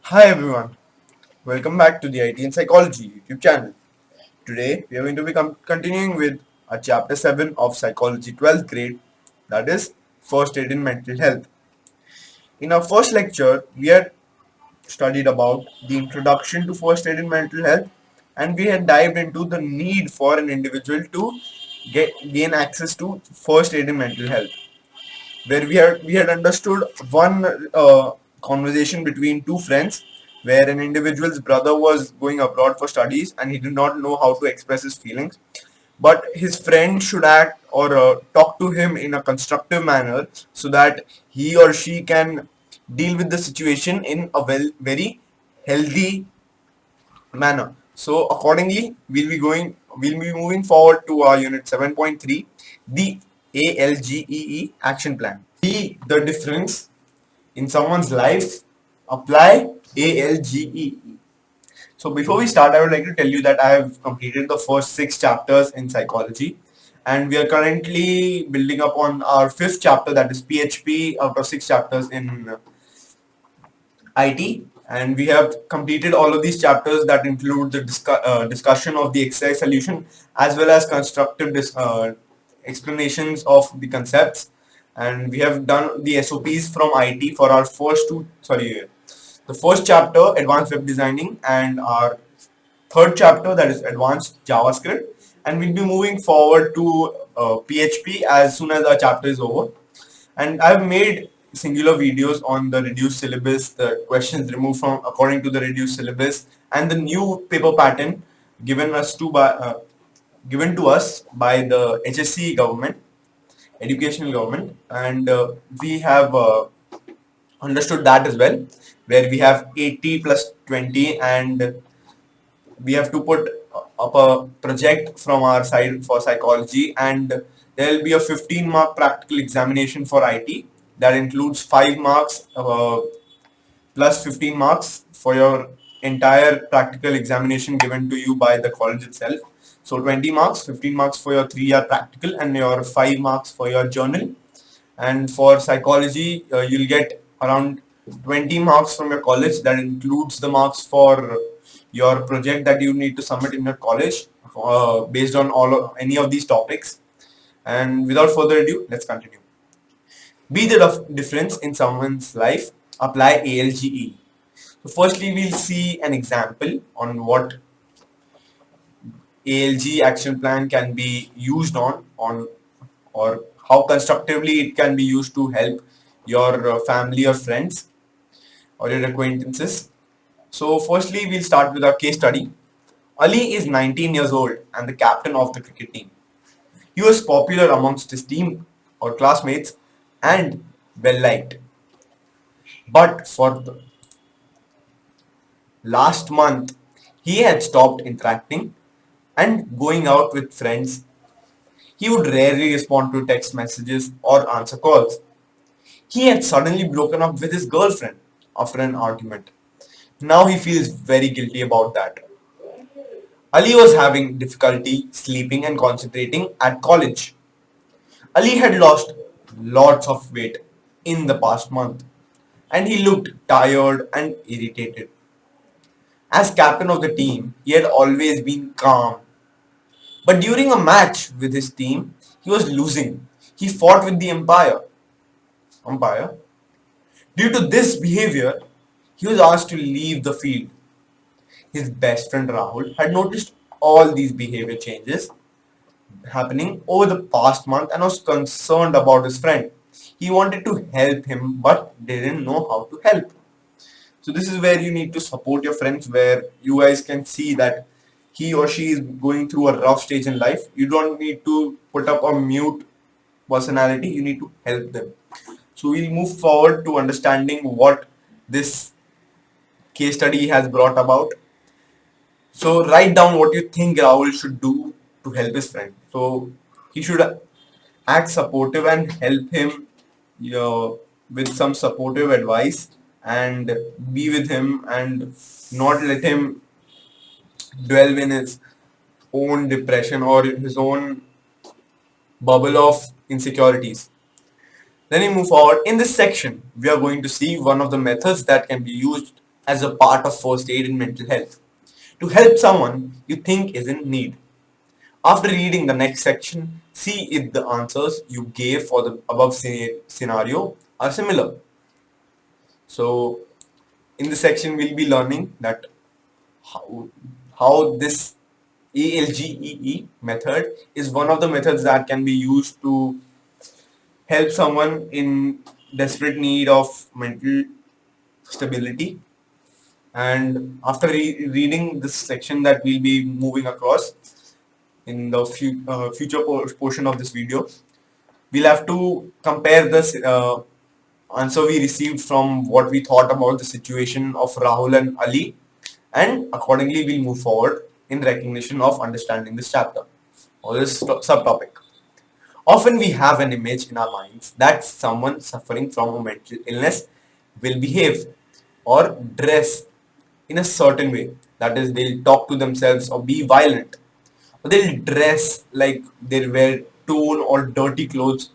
Hi everyone, welcome back to the IT and Psychology YouTube channel. Today we are going to be continuing with our chapter 7 of Psychology 12th grade, that is First Aid in Mental Health. In our first lecture, we had studied about the introduction to First Aid in Mental Health, and we had dived into the need for an individual to gain access to First Aid in Mental Health, where we had understood one conversation between two friends where an individual's brother was going abroad for studies and he did not know how to express his feelings, but his friend should act or talk to him in a constructive manner so that he or she can deal with the situation in a very healthy manner. So accordingly, we'll be moving forward to our unit 7.3, the ALGEE action plan. See the difference in someone's life, apply ALGEE. So before we start, I would like to tell you that I have completed the first 6 chapters in psychology, and we are currently building up on our 5th chapter, that is PHP, out of 6 chapters in IT, and we have completed all of these chapters that include the discussion of the exercise solution as well as constructive explanations of the concepts, and we have done the SOPs from IT for our the first chapter, advanced web designing, and our third chapter, that is advanced JavaScript, and we'll be moving forward to PHP as soon as our chapter is over. And I've made singular videos on the reduced syllabus, the questions removed from according to the reduced syllabus, and the new paper pattern given given to us by the HSC government, educational government, and we have understood that as well, where we have 80 plus 20, and we have to put up a project from our side for psychology, and there will be a 15-mark practical examination for IT that includes 5 marks plus 15 marks for your entire practical examination given to you by the college itself. So 20 marks, 15 marks for your 3-year practical, and your 5 marks for your journal. And for psychology, you'll get around 20 marks from your college. That includes the marks for your project that you need to submit in your college based on any of these topics. And without further ado, let's continue. Be the difference in someone's life, apply ALGE. So firstly, we'll see an example on what ALG action plan can be used on or how constructively it can be used to help your family or friends or your acquaintances. So firstly, we'll start with our case study. Ali is 19 years old and the captain of the cricket team. He was popular amongst his team or classmates and well liked. But for the last month, he had stopped interacting and going out with friends. He would rarely respond to text messages or answer calls. He had suddenly broken up with his girlfriend after an argument. Now he feels very guilty about that. Ali was having difficulty sleeping and concentrating at college. Ali had lost lots of weight in the past month and he looked tired and irritated. As captain of the team, he had always been calm. But during a match with his team, he was losing. He fought with the umpire. Due to this behavior, he was asked to leave the field. His best friend Rahul had noticed all these behavior changes happening over the past month and was concerned about his friend. He wanted to help him but didn't know how to help. So this is where you need to support your friends, where you guys can see that he or she is going through a rough stage in life. You don't need to put up a mute personality, you need to help them. So we'll move forward to understanding what this case study has brought about. So write down what you think Rahul should do to help his friend. So he should act supportive and help him, with some supportive advice, and be with him and not let him dwell in his own depression or his own bubble of insecurities. Then we move forward. In this section, we are going to see one of the methods that can be used as a part of first aid in mental health to help someone you think is in need. After reading the next section, see if the answers you gave for the above scenario are similar. So, in this section, we'll be learning that how, how this ALGEE method is one of the methods that can be used to help someone in desperate need of mental stability. And after reading this section that we'll be moving across in the future portion of this video, we'll have to compare this answer we received from what we thought about the situation of Rahul and Ali, and accordingly we'll move forward in recognition of understanding this chapter or this subtopic. Often we have an image in our minds that someone suffering from a mental illness will behave or dress in a certain way. That is, they'll talk to themselves or be violent. Or they'll dress like they wear torn or dirty clothes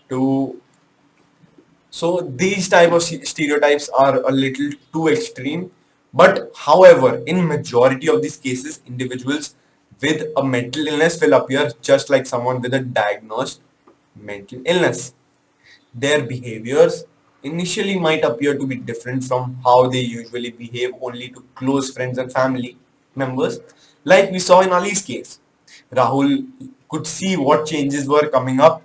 to. So these type of stereotypes are a little too extreme. But however, in majority of these cases, individuals with a mental illness will appear just like someone with a diagnosed mental illness. Their behaviors initially might appear to be different from how they usually behave only to close friends and family members, like we saw in Ali's case. Rahul could see what changes were coming up,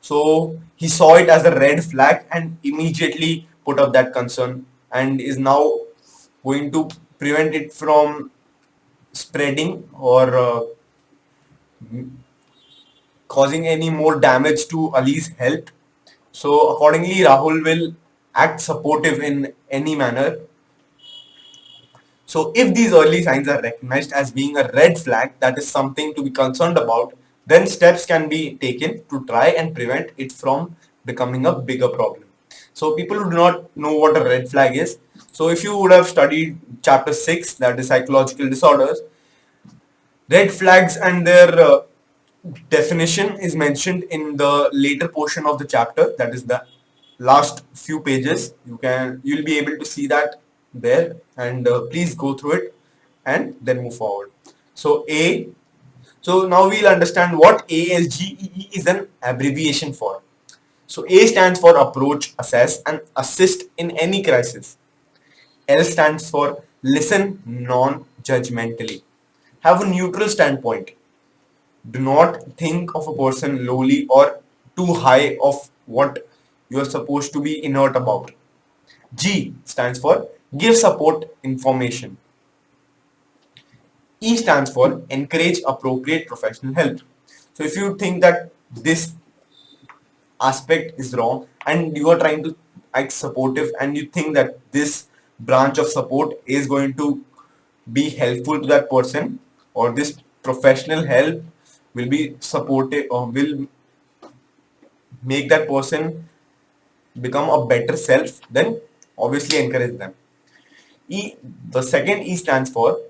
so he saw it as a red flag and immediately put up that concern and is now going to prevent it from spreading or causing any more damage to Ali's health. So accordingly, Rahul will act supportive in any manner. So if these early signs are recognized as being a red flag, that is something to be concerned about, then steps can be taken to try and prevent it from becoming a bigger problem. So people who do not know what a red flag is, so if you would have studied chapter 6, that is psychological disorders, red flags and their definition is mentioned in the later portion of the chapter, that is the last few pages. You'll be able to see that there, and please go through it and then move forward. So now we'll understand what ALGEE is an abbreviation for. So A stands for approach, assess and assist in any crisis. L stands for listen non-judgmentally. Have a neutral standpoint. Do not think of a person lowly or too high of what you are supposed to be inert about. G stands for give support information. E stands for encourage appropriate professional help. So if you think that this aspect is wrong and you are trying to act supportive and you think that this branch of support is going to be helpful to that person, or this professional help will be supportive or will make that person become a better self, then obviously encourage them. The second E stands for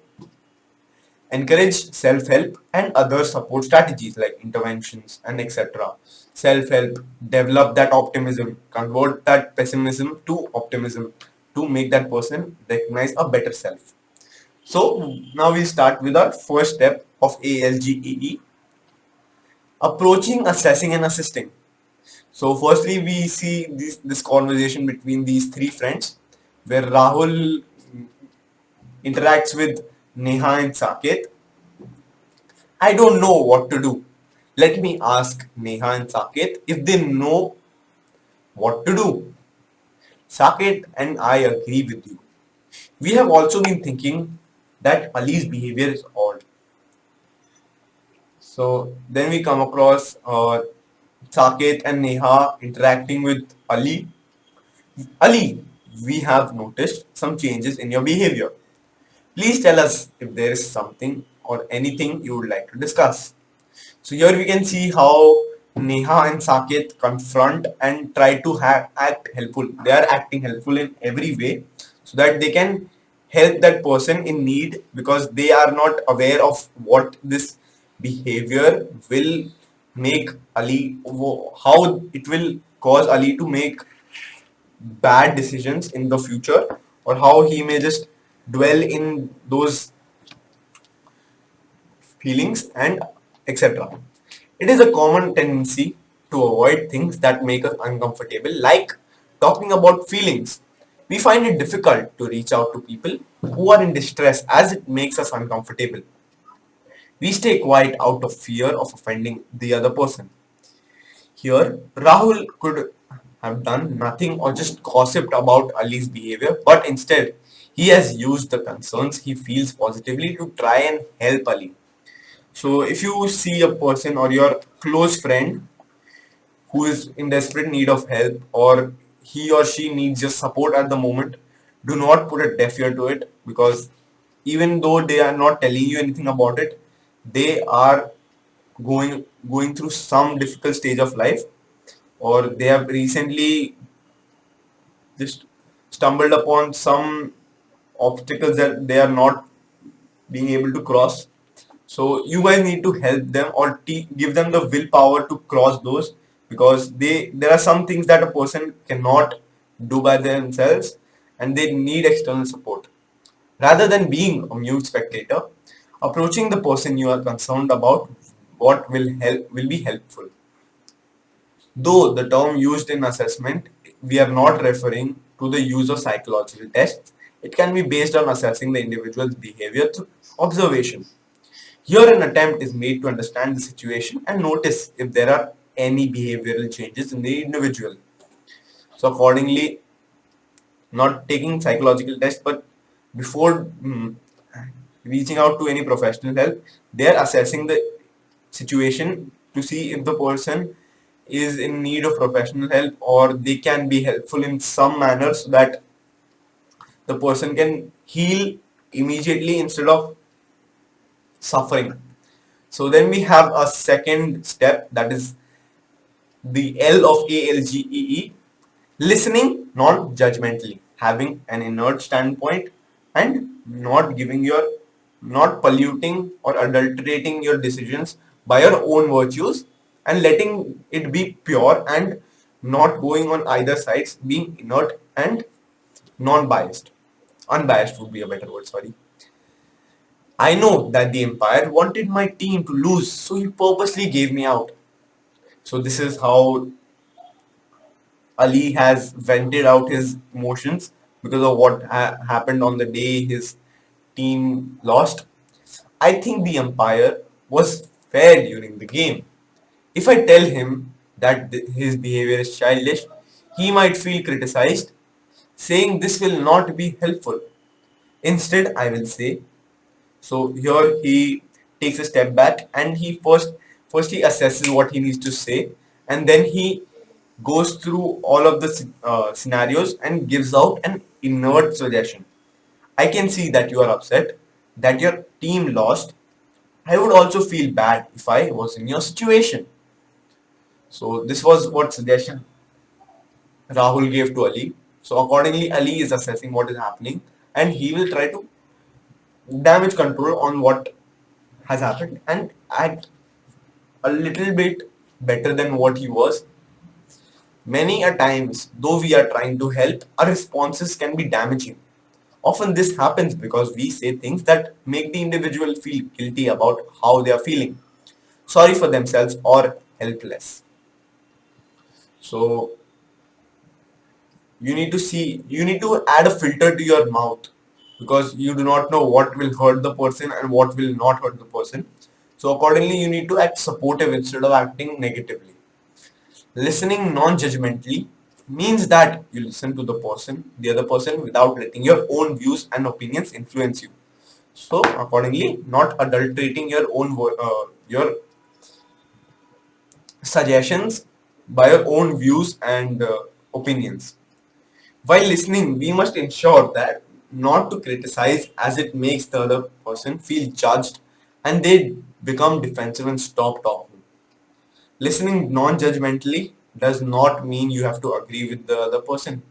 encourage self-help and other support strategies like interventions and etc. Self-help, develop that optimism, convert that pessimism to optimism to make that person recognize a better self. So now we start with our first step of ALGEE, approaching, assessing and assisting. So firstly we see this conversation between these three friends where Rahul interacts with Neha and Saket. I don't know what to do. Let me ask Neha and Saket if they know what to do. Saket and I agree with you. We have also been thinking that Ali's behavior is odd. So then we come across Saket and Neha interacting with Ali. Ali, we have noticed some changes in your behavior. Please tell us if there is something or anything you would like to discuss. So here we can see how Neha and Saket confront and try to act helpful. They are acting helpful in every way so that they can help that person in need, because they are not aware of what this behavior will make Ali, how it will cause Ali to make bad decisions in the future, or how he may just dwell in those feelings and etc. It is a common tendency to avoid things that make us uncomfortable, like talking about feelings. We find it difficult to reach out to people who are in distress as it makes us uncomfortable. We stay quiet out of fear of offending the other person. Here, Rahul could have done nothing or just gossiped about Ali's behavior, but instead, he has used the concerns he feels positively to try and help Ali. So, if you see a person or your close friend who is in desperate need of help, or he or she needs your support at the moment, do not put a deaf ear to it, because even though they are not telling you anything about it, they are going through some difficult stage of life, or they have recently just stumbled upon some obstacles that they are not being able to cross. So you guys need to help them, or give them the willpower to cross those, because there are some things that a person cannot do by themselves, and they need external support. Rather than being a mute spectator, approaching the person you are concerned about what will be helpful. Though the term used in assessment, we are not referring to the use of psychological tests. It can be based on assessing the individual's behavior through observation. Here, an attempt is made to understand the situation and notice if there are any behavioral changes in the individual. So, accordingly, not taking psychological tests, but before reaching out to any professional help, they are assessing the situation to see if the person is in need of professional help, or they can be helpful in some manner so that the person can heal immediately instead of suffering. So then we have a second step, that is the L of ALGEE, listening non-judgmentally, having an inert standpoint and not polluting or adulterating your decisions by your own virtues, and letting it be pure and not going on either sides, being inert and non-biased. Unbiased would be a better word, sorry. I know that the Empire wanted my team to lose, so he purposely gave me out. So this is how Ali has vented out his emotions because of what happened on the day his team lost. I think the umpire was fair during the game. If I tell him that his behavior is childish, he might feel criticized, saying this will not be helpful. Instead, I will say, so here he takes a step back, and he firstly assesses what he needs to say, and then he goes through all of the scenarios and gives out an inert suggestion. I can see that you are upset, that your team lost. I would also feel bad if I was in your situation. So this was what suggestion Rahul gave to Ali. So accordingly, Ali is assessing what is happening, and he will try to damage control on what has happened and act a little bit better than what he was. Many a times, though we are trying to help, our responses can be damaging. Often this happens because we say things that make the individual feel guilty about how they are feeling, sorry for themselves, or helpless. So you need to add a filter to your mouth, because you do not know what will hurt the person and what will not hurt the person. So accordingly, you need to act supportive instead of acting negatively. Listening non-judgmentally means that you listen to the other person, without letting your own views and opinions influence you. So accordingly, not adulterating your suggestions by your own views and opinions. While listening, we must ensure that not to criticize, as it makes the other person feel judged and they become defensive and stop talking. Listening non-judgmentally does not mean you have to agree with the other person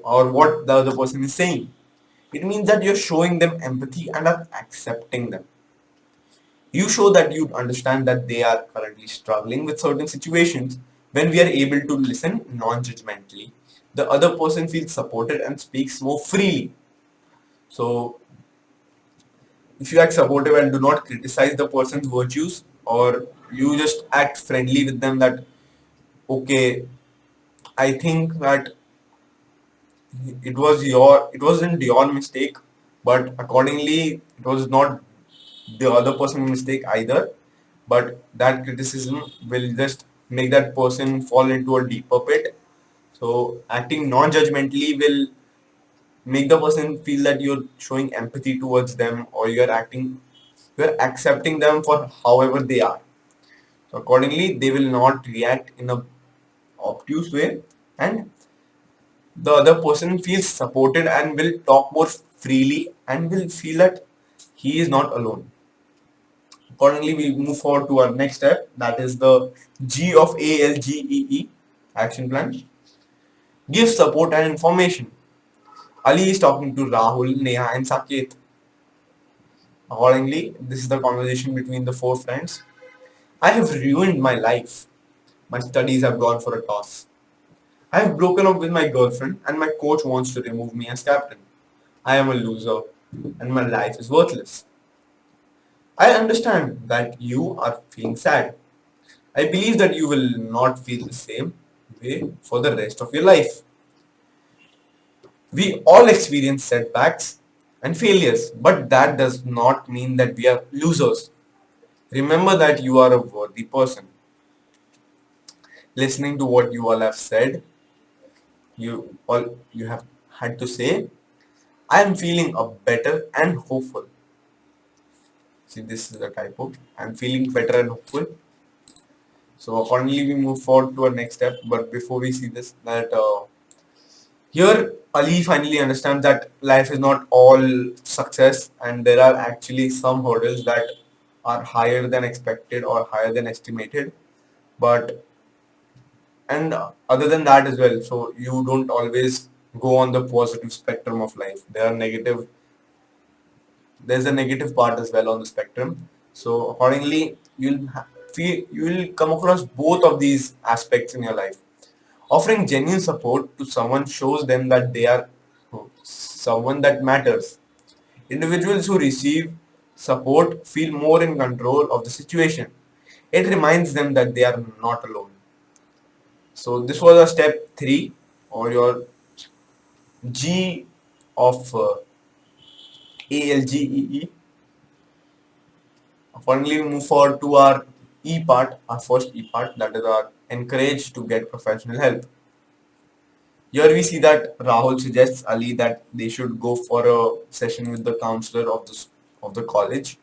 or what the other person is saying. It means that you're showing them empathy and are accepting them. You show that you understand that they are currently struggling with certain situations. When we are able to listen non-judgmentally, the other person feels supported and speaks more freely. So if you act supportive and do not criticize the person's virtues, or you just act friendly with them, that okay, I think that it wasn't your mistake, but accordingly it was not the other person's mistake either, but that criticism will just make that person fall into a deeper pit. So acting non-judgmentally will make the person feel that you're showing empathy towards them, or you're accepting them for however they are. So accordingly they will not react in a obtuse way, and the other person feels supported and will talk more freely and will feel that he is not alone. Accordingly, we move forward to our next step, that is the G of ALGEE action plan. Give support and information. Ali is talking to Rahul, Neha, and Saket. Accordingly, this is the conversation between the four friends. I have ruined my life. My studies have gone for a toss. I have broken up with my girlfriend, and my coach wants to remove me as captain. I am a loser, and my life is worthless. I understand that you are feeling sad. I believe that you will not feel the same way for the rest of your life. We all experience setbacks and failures, but that does not mean that we are losers. Remember that you are a worthy person. Listening to what you all have said, you have had to say, I am feeling a better and hopeful. See, this is a typo. I am feeling better and hopeful. So accordingly, we move forward to our next step. But before we see this, that here Ali finally understands that life is not all success, and there are actually some hurdles that are higher than expected or higher than estimated. But and other than that as well, so you don't always go on the positive spectrum of life. There's a negative part as well on the spectrum. So accordingly, you will come across both of these aspects in your life. Offering genuine support to someone shows them that they are someone that matters. Individuals who receive support feel more in control of the situation. It reminds them that they are not alone. So this was a step 3, or your G of ALGEE. Finally, we move forward to our E part, our first E part, that is our encourage to get professional help. Here we see that Rahul suggests Ali that they should go for a session with the counselor of the college,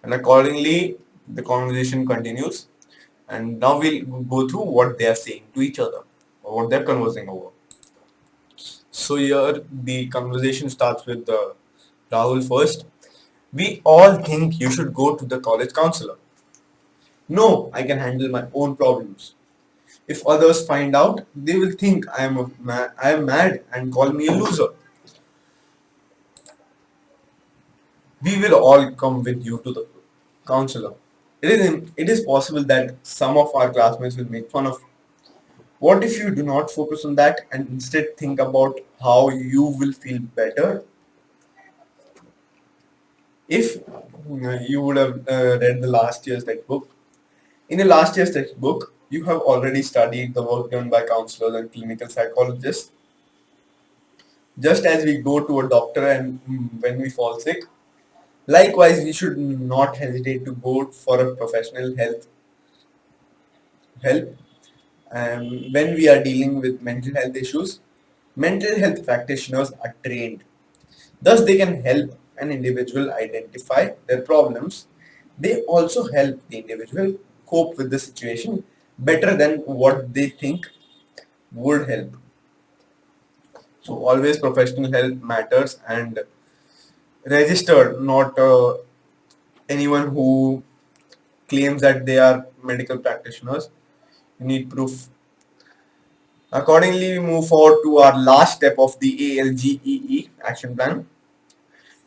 and accordingly the conversation continues. And now we'll go through what they are saying to each other, or what they're conversing over. So here the conversation starts with Rahul first. We all think you should go to the college counselor. No, I can handle my own problems. If others find out, they will think I am mad and call me a loser. We will all come with you to the counselor. It is possible that some of our classmates will make fun of you. What if you do not focus on that and instead think about how you will feel better? If you would have read the last year's textbook, in the last year's textbook, you have already studied the work done by counselors and clinical psychologists. Just as we go to a doctor and when we fall sick, likewise we should not hesitate to go for a professional help. When we are dealing with mental health issues, mental health practitioners are trained. Thus, they can help an individual identify their problems. They also help the individual cope with the situation better than what they think would help. So, always professional help matters, and registered, not anyone who claims that they are medical practitioners. You need proof. Accordingly, we move forward to our last step of the ALGEE action plan.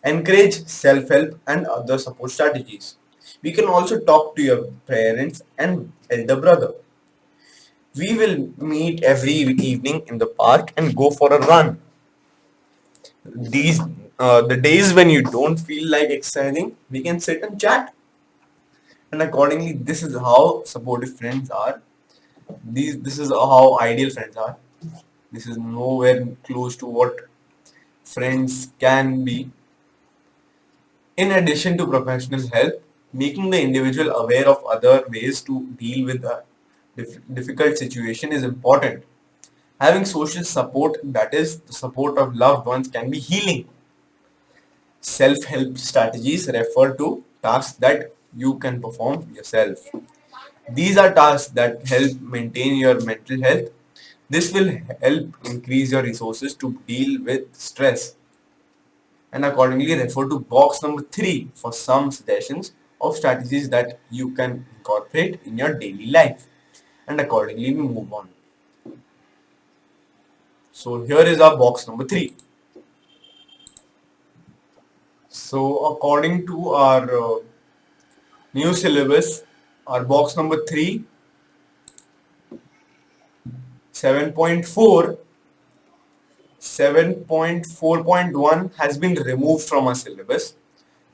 Encourage self-help and other support strategies. We can also talk to your parents and elder brother. We will meet every evening in the park and go for a run. These the days when you don't feel like exercising, we can sit and chat. And accordingly, this is how supportive friends are. This is how ideal friends are. This is nowhere close to what friends can be. In addition to professional help, making the individual aware of other ways to deal with a difficult situation is important. Having social support, that is, the support of loved ones, can be healing. Self-help strategies refer to tasks that you can perform yourself. These are tasks that help maintain your mental health. This will help increase your resources to deal with stress, and accordingly refer to box number 3 for some suggestions of strategies that you can incorporate in your daily life. And accordingly we move on. So here is our box number 3. So according to our new syllabus, our box number 3, 7.4, 7.4.1 has been removed from our syllabus,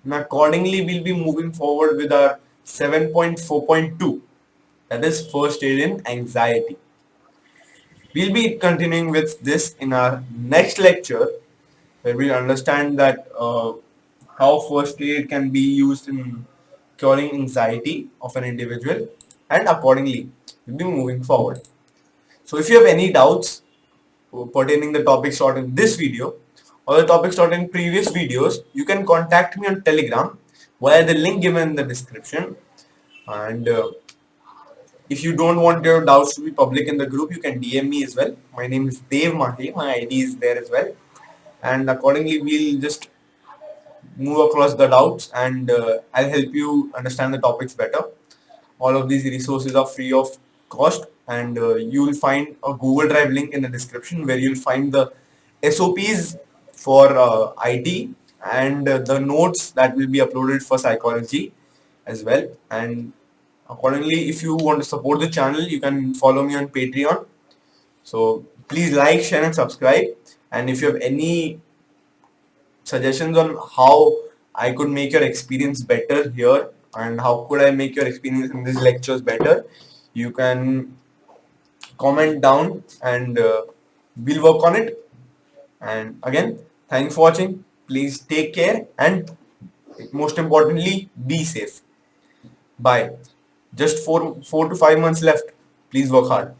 and accordingly we'll be moving forward with our 7.4.2, that is first aid in anxiety. We'll be continuing with this in our next lecture, where we'll understand that how first aid can be used in curing anxiety of an individual, and accordingly we'll be moving forward. So if you have any doubts pertaining the topics taught in this video or the topics taught in previous videos, you can contact me on Telegram via the link given in the description. And if you don't want your doubts to be public in the group, you can DM me as well. My name is Dev Mahi. My ID is there as well. And accordingly, we'll just move across the doubts, and I'll help you understand the topics better. All of these resources are free of cost, and you'll find a Google Drive link in the description where you'll find the SOPs for IT, and the notes that will be uploaded for psychology as well. And accordingly, if you want to support the channel, you can follow me on Patreon. So please like, share and subscribe. And if you have any suggestions on how I could make your experience better here, and how could I make your experience in these lectures better, you can comment down, and we'll work on it. And again, thanks for watching. Please take care, and most importantly, be safe. Bye. Just 4 to 5 months left. Please work hard.